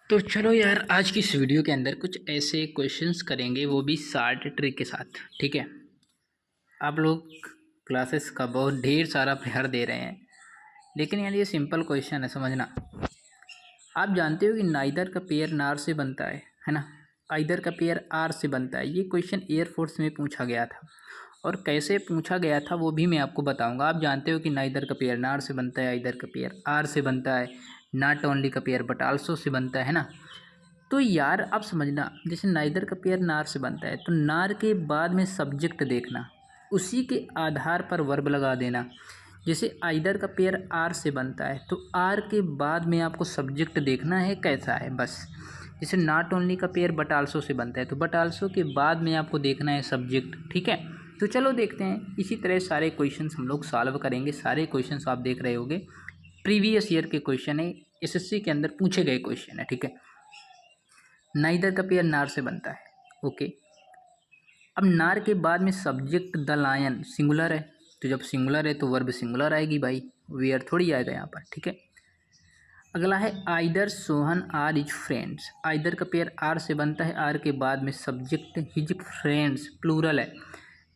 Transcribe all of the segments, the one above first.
तो चलो यार, आज की इस वीडियो के अंदर कुछ ऐसे क्वेश्चंस करेंगे, वो भी शार्ट ट्रिक के साथ। ठीक है। आप लोग क्लासेस का बहुत ढेर सारा प्यार दे रहे हैं, लेकिन यार ये सिंपल क्वेश्चन है, समझना। आप जानते हो कि नाइदर का पेयर नार से बनता है ना। आइदर का पेयर आर से बनता है। ये क्वेश्चन एयरफोर्स में पूछा गया था, और कैसे पूछा गया था वो भी मैं आपको बताऊंगा। आप जानते हो कि नाइदर का पेयर नार से बनता है, आइदर का पेयर आर से बनता है, नॉट ओनली का पेयर बट आल्सो से बनता है ना। तो यार अब समझना, जैसे नाइदर का पेयर नार से बनता है तो नार के बाद में सब्जेक्ट देखना, उसी के आधार पर वर्ब लगा देना। जैसे आइदर का पेयर आर से बनता है तो आर के बाद में आपको सब्जेक्ट देखना है कैसा है, बस। जैसे नॉट ओनली का पेयर बट आल्सो से बनता है तो बट आल्सो के बाद में आपको देखना है सब्जेक्ट। ठीक है। तो चलो देखते हैं। इसी तरह सारे क्वेश्चंस हम लोग सॉल्व करेंगे। सारे क्वेश्चंस आप देख रहे होंगे, प्रीवियस ईयर के क्वेश्चन है, एसएससी के अंदर पूछे गए क्वेश्चन है। ठीक है। नाइदर का पेयर नार से बनता है। ओके। अब नार के बाद में सब्जेक्ट द लायन सिंगुलर है, तो जब सिंगुलर है तो वर्ब सिंगुलर आएगी भाई, वेयर थोड़ी आएगा यहाँ पर। ठीक है। अगला है either Sohan or is friends. Either का पेयर आर से बनता है, आर के बाद में सब्जेक्ट हिज फ्रेंड्स प्लूरल है,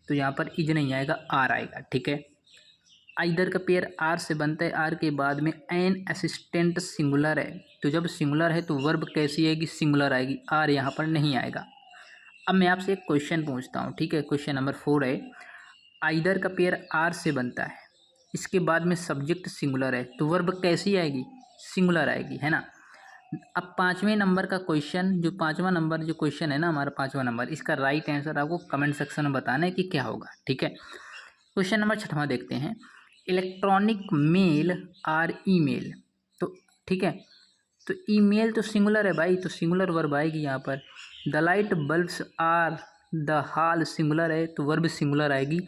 तो यहाँ पर इज नहीं आएगा, आर आएगा। ठीक है। आइदर का पेयर आर से बनता है, आर के बाद में एन असिस्टेंट सिंगुलर है, तो जब सिंगुलर है तो वर्ब कैसी आएगी, सिंगुलर आएगी, आर यहाँ पर नहीं आएगा। अब मैं आपसे एक क्वेश्चन पूछता हूँ। ठीक है। क्वेश्चन नंबर 4 है, आइदर का पेयर आर से बनता है, इसके बाद में सब्जेक्ट सिंगुलर है, तो वर्ब कैसी आएगी, सिंगुलर आएगी, है ना। अब 5वें नंबर का क्वेश्चन, जो 5वां नंबर जो क्वेश्चन है ना हमारा 5वां नंबर, इसका राइट आंसर आपको कमेंट सेक्शन में बताना है कि क्या होगा। ठीक है। क्वेश्चन नंबर 6वां देखते हैं, इलेक्ट्रॉनिक मेल आर ईमेल। तो ठीक है, तो ईमेल तो सिंगुलर है भाई, तो सिंगुलर वर्ब आएगी यहाँ पर। The light bulbs are the hall singular है, तो वर्ब सिंगुलर आएगी।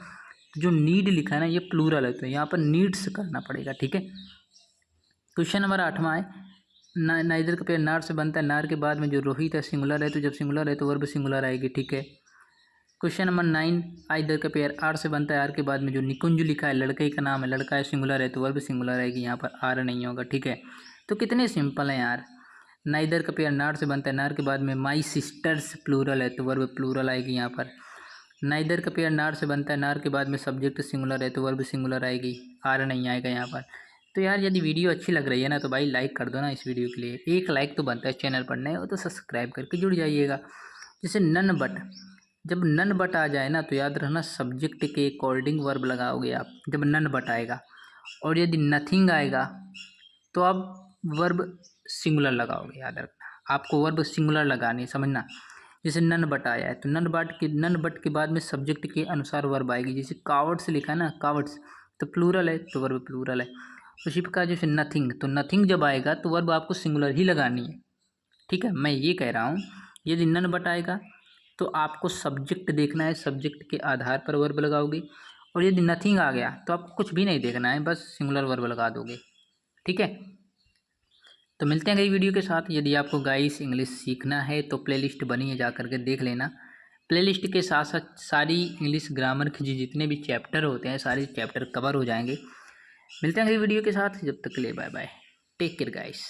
जो नीड लिखा है ना, ये प्लूरल है, तो यहाँ पर नीड्स करना पड़ेगा। ठीक है। क्वेश्चन नंबर 8वां है, नाइदर का पेयर नार से बनता है, नार के बाद में जो रोहित है सिंगुलर है, तो जब सिंगुलर है तो वर्ब सिंगुलर आएगी। ठीक है। क्वेश्चन नंबर 9, आइदर का पेयर आर से बनता है, आर के बाद में जो निकुंज लिखा है, लड़के का नाम है, लड़का है, सिंगुलर है, तो वर्ब सिंगुलर आएगी, यहाँ पर आर नहीं होगा। ठीक है। तो कितने सिंपल हैं यार। नाइदर का पेयर नार से बनता है, नार के बाद में माई सिस्टर्स प्लूरल है, तो वर्ब प्लूरल आएगी यहाँ पर। नाइदर का पेयर नार से बनता है, नार के बाद में सब्जेक्ट सिंगुलर है, तो वर्ब सिंगुलर आएगी, आर नहीं आएगा यहाँ पर। तो यार यदि वीडियो अच्छी लग रही है ना, तो भाई लाइक कर दो ना इस वीडियो के लिए। एक लाइक तो बनता है, चैनल पर नए हो तो सब्सक्राइब करके जुड़ जाइएगा। जैसे नन बट, जब नन बट आ जाए ना, तो याद रखना सब्जेक्ट के अकॉर्डिंग वर्ब लगाओगे आप, जब नन बट आएगा। और यदि नथिंग आएगा तो आप वर्ब सिंगुलर लगाओगे, याद रखना। आपको वर्ब सिंगुलर लगानी है, समझना। जैसे नन बट आया है, तो नन बट के बाद में सब्जेक्ट के अनुसार वर्ब आएगी। जैसे कावर्ड्स लिखा है ना, कावर्ड्स, तो प्लूरल है, तो वर्ब प्लूरल है। उसी प्रकार जैसे नथिंग, तो नथिंग जब आएगा तो वर्ब आपको सिंगुलर ही लगानी है। ठीक है। मैं ये कह रहा हूँ, यदि नन बट आएगा तो आपको सब्जेक्ट देखना है, सब्जेक्ट के आधार पर वर्ब लगाओगे। और यदि नथिंग आ गया तो आपको कुछ भी नहीं देखना है, बस सिंगुलर वर्ब लगा दोगे। ठीक है। तो मिलते हैं अगली वीडियो के साथ। यदि आपको गाइस इंग्लिश सीखना है तो प्लेलिस्ट बनी है, जा करके देख लेना। प्लेलिस्ट के साथ साथ सारी इंग्लिश ग्रामर के जितने भी चैप्टर होते हैं, सारे चैप्टर कवर हो जाएंगे। मिलते हैं अगली वीडियो के साथ, जब तक के लिए bye bye, take care guys.